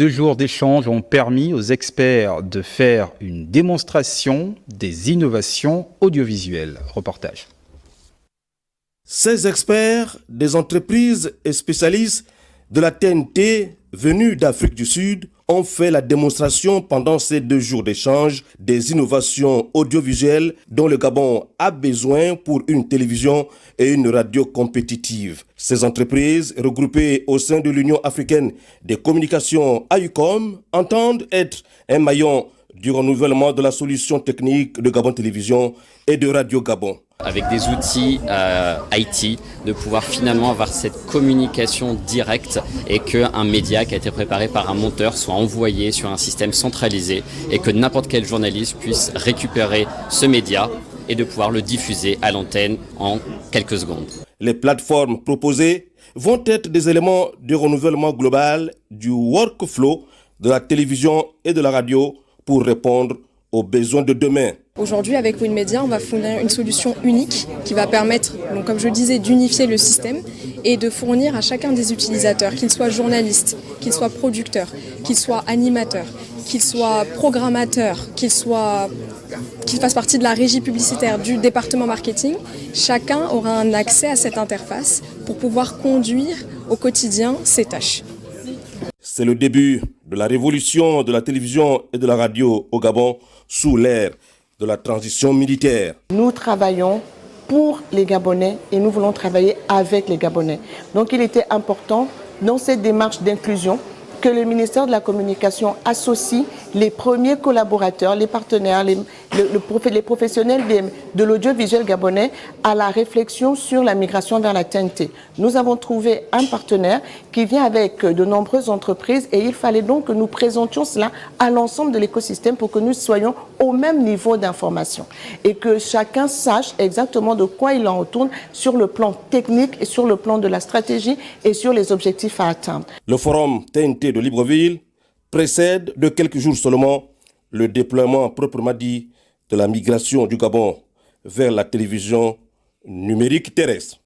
2 jours d'échange ont permis aux experts de faire une démonstration des innovations audiovisuelles. Reportage. Ces experts des entreprises et spécialistes de la TNT venus d'Afrique du Sud ont fait la démonstration pendant ces 2 jours d'échange des innovations audiovisuelles dont le Gabon a besoin pour une télévision et une radio compétitives. Ces entreprises, regroupées au sein de l'Union africaine des communications AUCOM, entendent être un maillon du renouvellement de la solution technique de Gabon Télévision et de Radio Gabon. Avec des outils IT, de pouvoir finalement avoir cette communication directe et qu'un média qui a été préparé par un monteur soit envoyé sur un système centralisé et que n'importe quel journaliste puisse récupérer ce média et de pouvoir le diffuser à l'antenne en quelques secondes. Les plateformes proposées vont être des éléments de renouvellement global du workflow de la télévision et de la radio pour répondre aux besoins de demain. Aujourd'hui, avec Winmedia, on va fournir une solution unique qui va permettre, donc, comme je disais, d'unifier le système et de fournir à chacun des utilisateurs, qu'ils soient journalistes, qu'ils soient producteurs, qu'ils soient animateurs, qu'ils soient programmateurs, qu'ils fassent partie de la régie publicitaire du département marketing, chacun aura un accès à cette interface pour pouvoir conduire au quotidien ses tâches. C'est le début de la révolution de la télévision et de la radio au Gabon sous l'ère de la transition militaire. Nous travaillons pour les Gabonais et nous voulons travailler avec les Gabonais. Donc il était important dans cette démarche d'inclusion que le ministère de la Communication associe les premiers collaborateurs, les partenaires, les professionnels de l'audiovisuel gabonais à la réflexion sur la migration vers la TNT. Nous avons trouvé un partenaire qui vient avec de nombreuses entreprises et il fallait donc que nous présentions cela à l'ensemble de l'écosystème pour que nous soyons au même niveau d'information et que chacun sache exactement de quoi il en retourne sur le plan technique et sur le plan de la stratégie et sur les objectifs à atteindre. Le forum TNT de Libreville précède de quelques jours seulement le déploiement proprement dit de la migration du Gabon vers la télévision numérique terrestre.